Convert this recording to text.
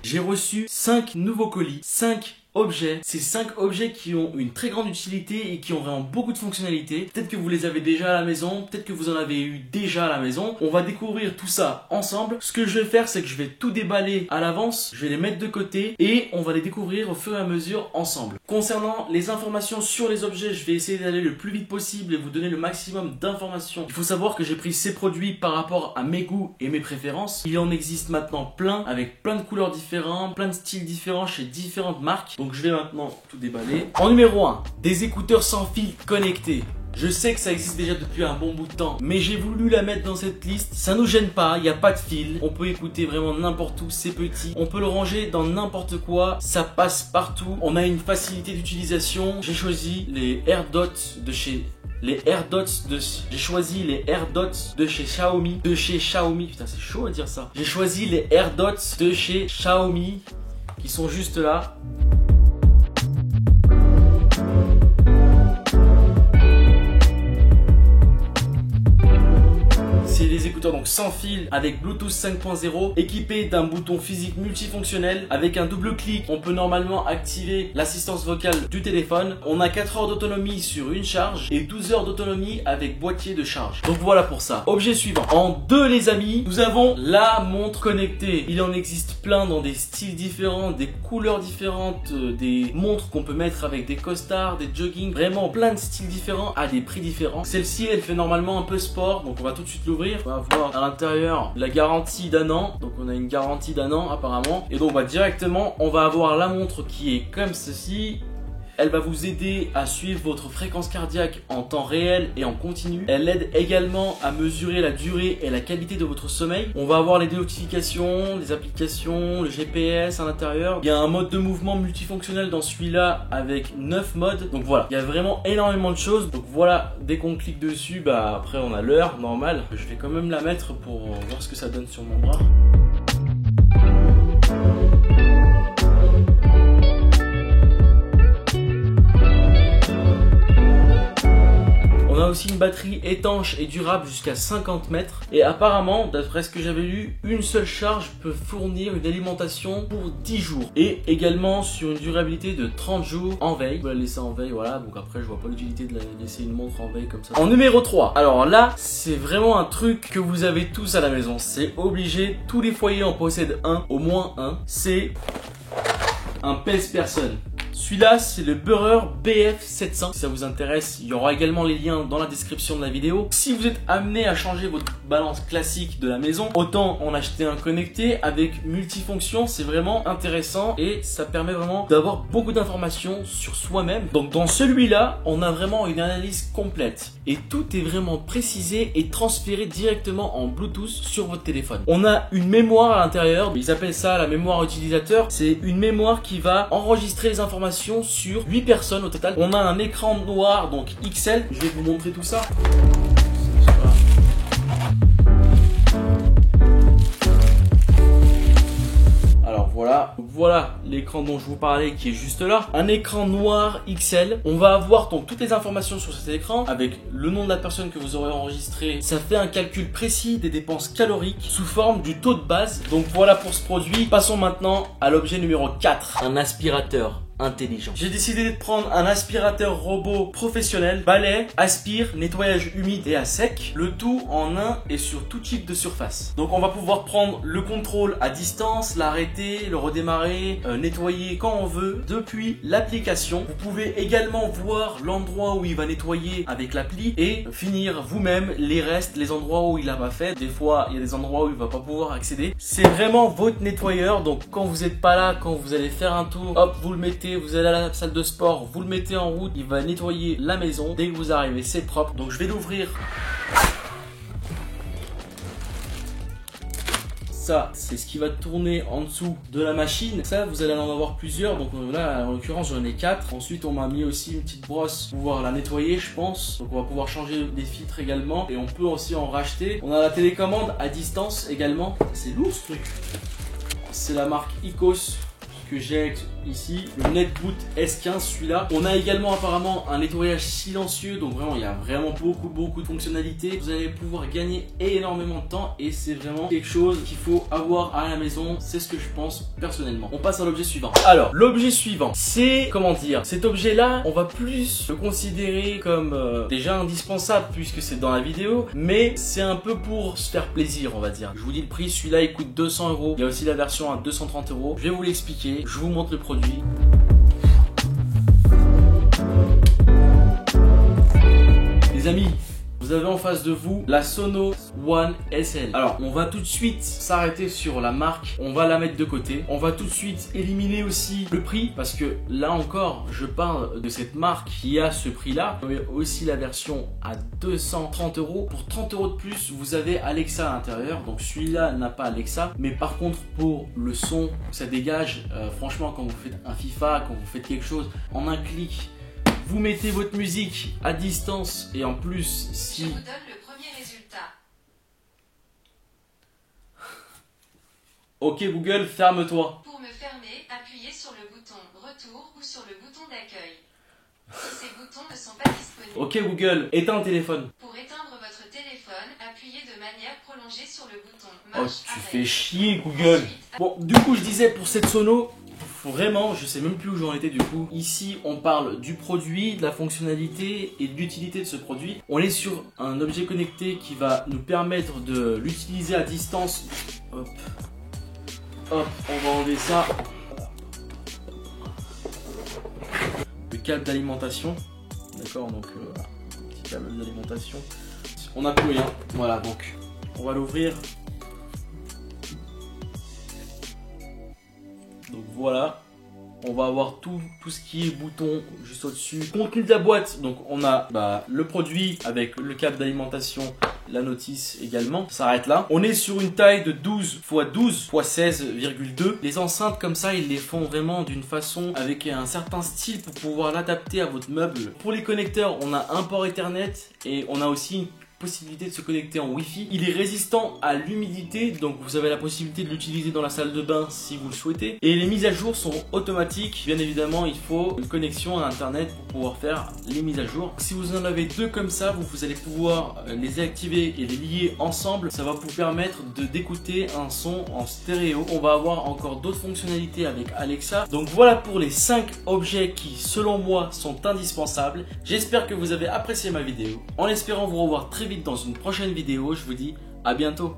j'ai reçu 5 nouveaux colis, 5 objets. Ces 5 objets qui ont une très grande utilité et qui ont vraiment beaucoup de fonctionnalités. Peut-être que vous les avez déjà à la maison, peut-être que vous en avez eu déjà à la maison. On va découvrir tout ça ensemble. Ce que je vais faire, c'est que je vais tout déballer à l'avance, je vais les mettre de côté et on va les découvrir au fur et à mesure ensemble. Concernant les informations sur les objets, je vais essayer d'aller le plus vite possible et vous donner le maximum d'informations. Il faut savoir que j'ai pris ces produits par rapport à mes goûts et mes préférences. Il en existe maintenant plein, avec plein de couleurs différentes, plein de styles différents chez différentes marques. Donc je vais maintenant tout déballer. En numéro 1, des écouteurs sans fil connectés. Je sais que ça existe déjà depuis un bon bout de temps, mais j'ai voulu la mettre dans cette liste. Ça nous gêne pas, il n'y a pas de fil. On peut écouter vraiment n'importe où, c'est petit. On peut le ranger dans n'importe quoi, ça passe partout. On a une facilité d'utilisation. J'ai choisi les AirDots de chez... J'ai choisi les AirDots de chez Xiaomi. Putain, c'est chaud à dire ça. J'ai choisi les AirDots de chez Xiaomi, qui sont juste là. C'est des écouteurs donc sans fil avec Bluetooth 5.0 équipés d'un bouton physique multifonctionnel. Avec un double clic, on peut normalement activer l'assistance vocale du téléphone. On a 4 heures d'autonomie sur une charge et 12 heures d'autonomie avec boîtier de charge. Donc voilà pour ça. Objet suivant. En 2 les amis, nous avons la montre connectée. Il en existe plein dans des styles différents, des couleurs différentes, des montres qu'on peut mettre avec des costards, des jogging. Vraiment plein de styles différents à des prix différents. Celle-ci, elle fait normalement un peu sport. Donc on va tout de suite l'ouvrir. On va avoir à l'intérieur la garantie d'1 an. Donc on a une garantie d'1 an apparemment. Et donc directement on va avoir la montre qui est comme ceci. Elle va vous aider à suivre votre fréquence cardiaque en temps réel et en continu. Elle aide également à mesurer la durée et la qualité de votre sommeil. On va avoir les notifications, les applications, le GPS à l'intérieur. Il y a un mode de mouvement multifonctionnel dans celui-là avec 9 modes. Donc voilà, il y a vraiment énormément de choses. Donc voilà, dès qu'on clique dessus, après on a l'heure normale. Je vais quand même la mettre pour voir ce que ça donne sur mon bras. On a aussi une batterie étanche et durable jusqu'à 50 mètres. Et apparemment, d'après ce que j'avais lu, une seule charge peut fournir une alimentation pour 10 jours. Et également sur une durabilité de 30 jours en veille. On peut la laisser en veille, voilà. Donc après, je vois pas l'utilité de laisser une montre en veille comme ça. En numéro 3. Alors là, c'est vraiment un truc que vous avez tous à la maison. C'est obligé. Tous les foyers en possèdent un, au moins un. C'est un pèse-personne. Celui-là, c'est le Burrer BF700. Si ça vous intéresse, il y aura également les liens dans la description de la vidéo. Si vous êtes amené à changer votre balance classique de la maison, autant en acheter un connecté avec multifonction. C'est vraiment intéressant et ça permet vraiment d'avoir beaucoup d'informations sur soi-même. Donc dans celui-là, on a vraiment une analyse complète et tout est vraiment précisé et transféré directement en Bluetooth sur votre téléphone. On a une mémoire à l'intérieur. Ils appellent ça la mémoire utilisateur. C'est une mémoire qui va enregistrer les informations sur 8 personnes au total. On a un écran noir donc XL. Je vais vous montrer tout ça. Alors voilà l'écran dont je vous parlais qui est juste là. Un écran noir XL. On va avoir donc toutes les informations sur cet écran avec le nom de la personne que vous aurez enregistré. Ça fait un calcul précis des dépenses caloriques sous forme du taux de base. Donc voilà pour ce produit. Passons maintenant à l'objet numéro 4. Un aspirateur intelligent. J'ai décidé de prendre un aspirateur robot professionnel, balai, aspire, nettoyage humide et à sec, le tout en un et sur tout type de surface. Donc on va pouvoir prendre le contrôle à distance, l'arrêter, le redémarrer, nettoyer quand on veut depuis l'application. Vous pouvez également voir l'endroit où il va nettoyer avec l'appli et finir vous-même les restes, les endroits où il n'a pas fait. Des fois il y a des endroits où il va pas pouvoir accéder. C'est vraiment votre nettoyeur, donc quand vous n'êtes pas là, quand vous allez faire un tour, hop, vous le mettez. Vous allez à la salle de sport, vous le mettez en route, il va nettoyer la maison. Dès que vous arrivez, c'est propre. Donc je vais l'ouvrir. Ça, c'est ce qui va tourner en dessous de la machine. Ça, vous allez en avoir plusieurs. Donc là, en l'occurrence, j'en ai 4. Ensuite, on m'a mis aussi une petite brosse pour pouvoir la nettoyer, je pense. Donc on va pouvoir changer des filtres également. Et on peut aussi en racheter. On a la télécommande à distance également. C'est lourd ce truc. C'est la marque Icos. que j'ai ici, le Netboot S15, celui-là. On a également apparemment un nettoyage silencieux, donc vraiment il y a vraiment beaucoup de fonctionnalités. Vous allez pouvoir gagner énormément de temps et c'est vraiment quelque chose qu'il faut avoir à la maison, c'est ce que je pense personnellement. On passe à l'objet suivant. Alors, l'objet suivant, c'est, comment dire, cet objet-là, on va plus le considérer comme déjà indispensable puisque c'est dans la vidéo, mais c'est un peu pour se faire plaisir, on va dire. Je vous dis le prix, celui-là il coûte 200 €. Il y a aussi la version à 230 €. Je vais vous l'expliquer, je vous montre le produit. Les amis, vous avez en face de vous la Sonos One SL. Alors, on va tout de suite s'arrêter sur la marque. On va la mettre de côté. On va tout de suite éliminer aussi le prix parce que là encore, je parle de cette marque qui a ce prix-là. Il y a aussi la version à 230 €. Pour 30 € de plus, vous avez Alexa à l'intérieur. Donc celui-là n'a pas Alexa. Mais par contre, pour le son, ça dégage. Franchement, quand vous faites un FIFA, quand vous faites quelque chose, en un clic, vous mettez votre musique à distance et en plus si... Je vous donne le premier résultat. Ok Google, ferme-toi. Pour me fermer, appuyez sur le bouton retour ou sur le bouton d'accueil. Si ces boutons ne sont pas disponibles. Ok Google, éteins le téléphone. Pour éteindre votre téléphone, appuyez de manière prolongée sur le bouton Oh, marche tu arrière. fais chier Google. Bon, du coup je disais pour cette sono, vraiment, je sais même plus où j'en étais du coup. Ici, on parle du produit, de la fonctionnalité et de l'utilité de ce produit. On est sur un objet connecté qui va nous permettre de l'utiliser à distance. Hop, hop, on va enlever ça. Le câble d'alimentation. D'accord, donc petit câble d'alimentation. On n'a plus rien. Voilà, donc on va l'ouvrir. Donc voilà, on va avoir tout ce qui est bouton juste au-dessus. Contenu de la boîte, donc on a le produit avec le câble d'alimentation, la notice également, ça s'arrête là. On est sur une taille de 12 x 12 x 16,2. Les enceintes comme ça, ils les font vraiment d'une façon avec un certain style pour pouvoir l'adapter à votre meuble. Pour les connecteurs, on a un port Ethernet et on a aussi une possibilité de se connecter en Wi-Fi. Il est résistant à l'humidité, donc vous avez la possibilité de l'utiliser dans la salle de bain si vous le souhaitez. Et les mises à jour sont automatiques. Bien évidemment, il faut une connexion à Internet pour pouvoir faire les mises à jour. Si vous en avez deux comme ça, vous allez pouvoir les activer et les lier ensemble. Ça va vous permettre d'écouter un son en stéréo. On va avoir encore d'autres fonctionnalités avec Alexa. Donc voilà pour les 5 objets qui, selon moi, sont indispensables. J'espère que vous avez apprécié ma vidéo. En espérant vous revoir très vite dans une prochaine vidéo, je vous dis à bientôt.